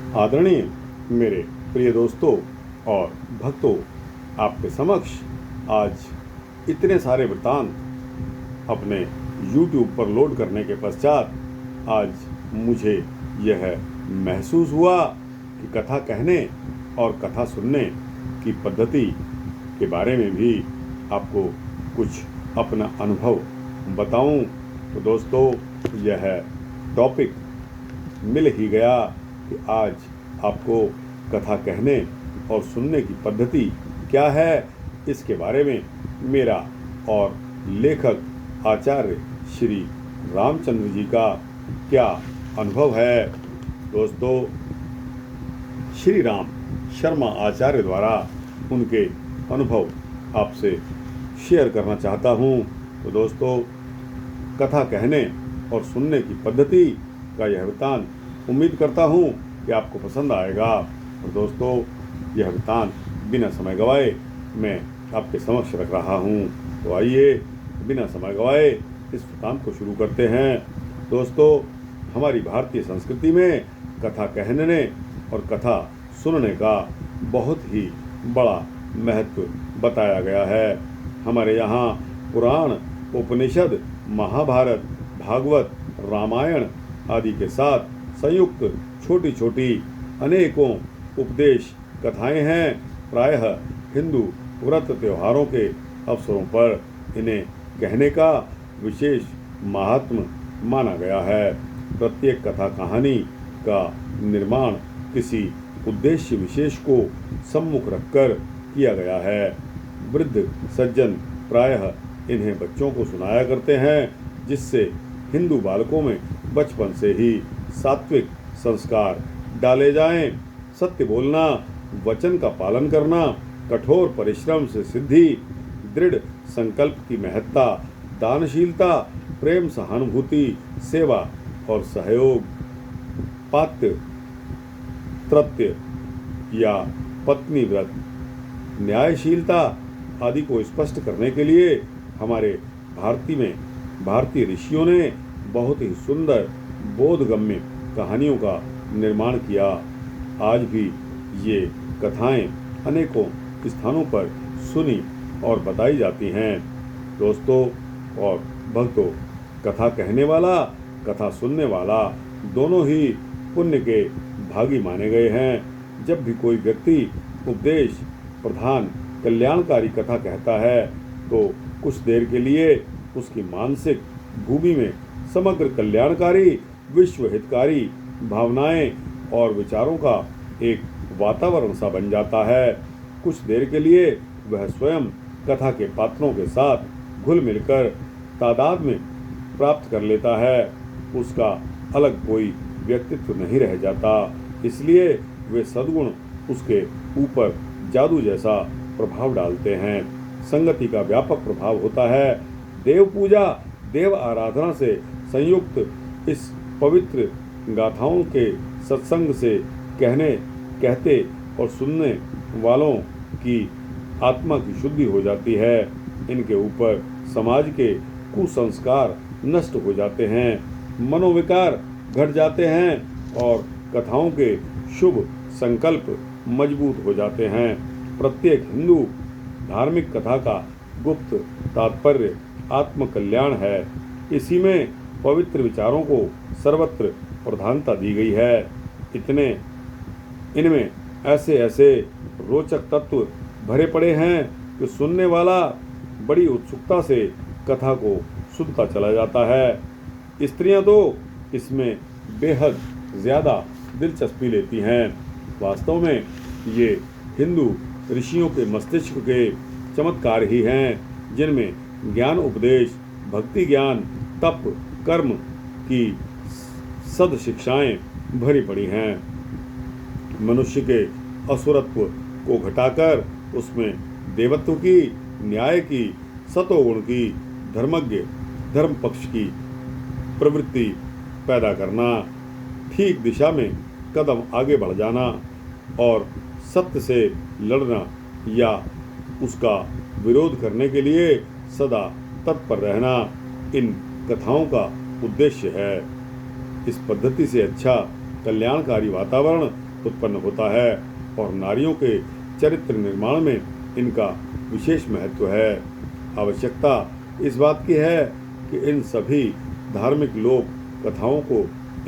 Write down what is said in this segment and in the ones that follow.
आदरणीय मेरे प्रिय दोस्तों और भक्तों, आपके समक्ष आज इतने सारे वृत्तांत अपने YouTube पर लोड करने के पश्चात आज मुझे यह महसूस हुआ कि कथा कहने और कथा सुनने की पद्धति के बारे में भी आपको कुछ अपना अनुभव बताऊं। तो दोस्तों, यह टॉपिक मिल ही गया कि आज आपको कथा कहने और सुनने की पद्धति क्या है, इसके बारे में मेरा और लेखक आचार्य श्री रामचंद्र जी का क्या अनुभव है। दोस्तों, श्री राम शर्मा आचार्य द्वारा उनके अनुभव आपसे शेयर करना चाहता हूँ। तो दोस्तों, कथा कहने और सुनने की पद्धति का यह वृत्तांत उम्मीद करता हूँ कि आपको पसंद आएगा। और दोस्तों, यह वृत्तांत बिना समय गवाए मैं आपके समक्ष रख रहा हूँ। तो आइए बिना समय गवाए इस वृत्तांत को शुरू करते हैं। दोस्तों, हमारी भारतीय संस्कृति में कथा कहने और कथा सुनने का बहुत ही बड़ा महत्व बताया गया है। हमारे यहाँ पुराण, उपनिषद, महाभारत, भागवत, रामायण आदि के साथ संयुक्त छोटी छोटी अनेकों उपदेश कथाएं हैं। प्रायः हिंदू व्रत त्योहारों के अवसरों पर इन्हें कहने का विशेष महात्म्य माना गया है। प्रत्येक कथा कहानी का निर्माण किसी उद्देश्य विशेष को सम्मुख रखकर किया गया है। वृद्ध सज्जन प्रायः इन्हें बच्चों को सुनाया करते हैं, जिससे हिंदू बालकों में बचपन से ही सात्विक संस्कार डाले जाएं। सत्य बोलना, वचन का पालन करना, कठोर परिश्रम से सिद्धि, दृढ़ संकल्प की महत्ता, दानशीलता, प्रेम, सहानुभूति, सेवा और सहयोग, पात्य तृत्य या पत्नी व्रत, न्यायशीलता आदि को स्पष्ट करने के लिए हमारे भारतीय ऋषियों ने बहुत ही सुंदर बोधगम्य कहानियों का निर्माण किया। आज भी ये कथाएं अनेकों स्थानों पर सुनी और बताई जाती हैं। दोस्तों और भक्तों, कथा कहने वाला, कथा सुनने वाला दोनों ही पुण्य के भागी माने गए हैं। जब भी कोई व्यक्ति उपदेश प्रधान कल्याणकारी कथा कहता है तो कुछ देर के लिए उसकी मानसिक भूमि में समग्र कल्याणकारी, विश्व हितकारी भावनाएं और विचारों का एक वातावरण सा बन जाता है। कुछ देर के लिए वह स्वयं कथा के पात्रों के साथ घुल मिलकर तादाद में प्राप्त कर लेता है। उसका अलग कोई व्यक्तित्व नहीं रह जाता। इसलिए वे सद्गुण उसके ऊपर जादू जैसा प्रभाव डालते हैं। संगति का व्यापक प्रभाव होता है। देव पूजा, देव आराधना से संयुक्त इस पवित्र गाथाओं के सत्संग से कहते और सुनने वालों की आत्मा की शुद्धि हो जाती है। इनके ऊपर समाज के कुसंस्कार नष्ट हो जाते हैं, मनोविकार घट जाते हैं और कथाओं के शुभ संकल्प मजबूत हो जाते हैं। प्रत्येक हिंदू धार्मिक कथा का गुप्त तात्पर्य आत्म कल्याण है। इसी में पवित्र विचारों को सर्वत्र प्रधानता दी गई है। इनमें ऐसे ऐसे रोचक तत्व भरे पड़े हैं कि सुनने वाला बड़ी उत्सुकता से कथा को सुनता चला जाता है। स्त्रियां तो इसमें बेहद ज़्यादा दिलचस्पी लेती हैं। वास्तव में ये हिंदू ऋषियों के मस्तिष्क के चमत्कार ही हैं, जिनमें ज्ञान उपदेश, भक्ति ज्ञान, तप, कर्म की सद शिक्षाएं भरी पड़ी हैं। मनुष्य के असुरत्व को घटाकर उसमें देवत्व की, न्याय की, सतोगुण की, धर्मज्ञ धर्म पक्ष की प्रवृत्ति पैदा करना, ठीक दिशा में कदम आगे बढ़ जाना और सत्य से लड़ना या उसका विरोध करने के लिए सदा तत्पर रहना इन कथाओं का उद्देश्य है। इस पद्धति से अच्छा कल्याणकारी वातावरण उत्पन्न होता है और नारियों के चरित्र निर्माण में इनका विशेष महत्व है। आवश्यकता इस बात की है कि इन सभी धार्मिक लोक कथाओं को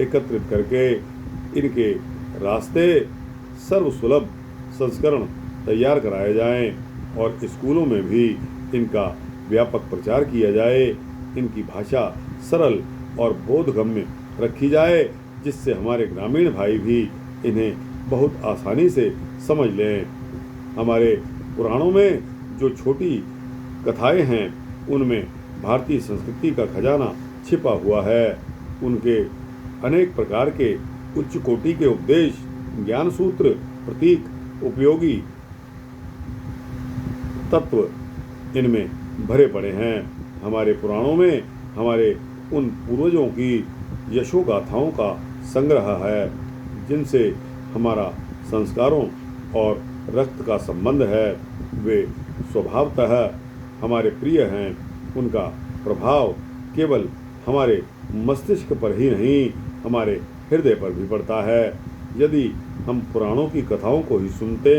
एकत्रित करके इनके रास्ते सर्वसुलभ संस्करण तैयार कराए जाएं और स्कूलों में भी इनका व्यापक प्रचार किया जाए। इनकी भाषा सरल और बोधगम्य रखी जाए, जिससे हमारे ग्रामीण भाई भी इन्हें बहुत आसानी से समझ लें। हमारे पुराणों में जो छोटी कथाएं हैं, उनमें भारतीय संस्कृति का खजाना छिपा हुआ है। उनके अनेक प्रकार के उच्च कोटि के उपदेश, ज्ञान सूत्र, प्रतीक, उपयोगी तत्व इनमें भरे पड़े हैं। हमारे पुराणों में हमारे उन पूर्वजों की यशोगाथाओं का संग्रह है, जिनसे हमारा संस्कारों और रक्त का संबंध है। वे स्वभावतः हमारे प्रिय हैं। उनका प्रभाव केवल हमारे मस्तिष्क पर ही नहीं, हमारे हृदय पर भी पड़ता है। यदि हम पुराणों की कथाओं को ही सुनते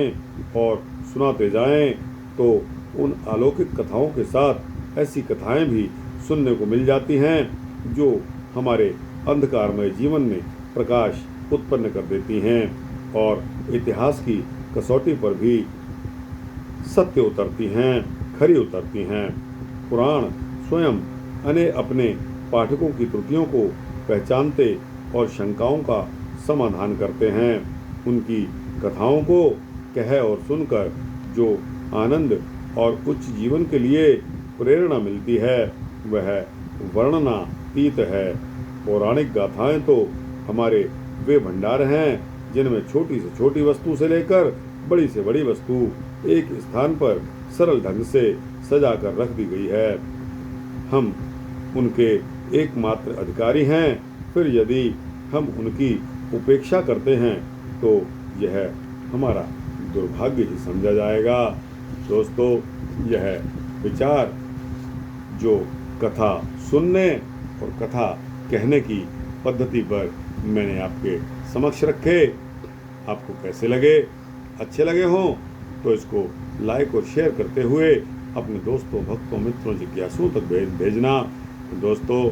और सुनाते जाएं, तो उन अलौकिक कथाओं के साथ ऐसी कथाएं भी सुनने को मिल जाती हैं जो हमारे अंधकारमय जीवन में प्रकाश उत्पन्न कर देती हैं और इतिहास की कसौटी पर भी सत्य उतरती हैं, खरी उतरती हैं। पुराण स्वयं अपने पाठकों की त्रुटियों को पहचानते और शंकाओं का समाधान करते हैं। उनकी कथाओं को कह और सुनकर जो आनंद और उच्च जीवन के लिए प्रेरणा मिलती है, वह वर्णनातीत है। पौराणिक गाथाएं तो हमारे वे भंडार हैं जिनमें छोटी से छोटी वस्तु से लेकर बड़ी से बड़ी वस्तु एक स्थान पर सरल ढंग से सजा कर रख दी गई है। हम उनके एकमात्र अधिकारी हैं। फिर यदि हम उनकी उपेक्षा करते हैं तो यह हमारा दुर्भाग्य ही समझा जाएगा। दोस्तों, यह विचार जो कथा सुनने और कथा कहने की पद्धति पर मैंने आपके समक्ष रखे, आपको कैसे लगे? अच्छे लगे हों तो इसको लाइक और शेयर करते हुए अपने दोस्तों, भक्तों, मित्रों, जिज्ञासुओं तक भेजना। दोस्तों,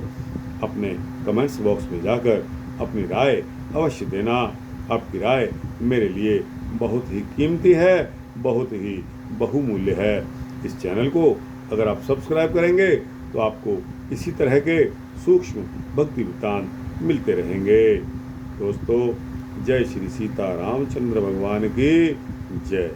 अपने कमेंट्स बॉक्स में जाकर अपनी राय अवश्य देना। आपकी राय मेरे लिए बहुत ही कीमती है, बहुत ही बहुमूल्य है। इस चैनल को अगर आप सब्सक्राइब करेंगे तो आपको इसी तरह के सूक्ष्म भक्ति वृत्तांत मिलते रहेंगे। दोस्तों, जय श्री सीता रामचंद्र भगवान की जय।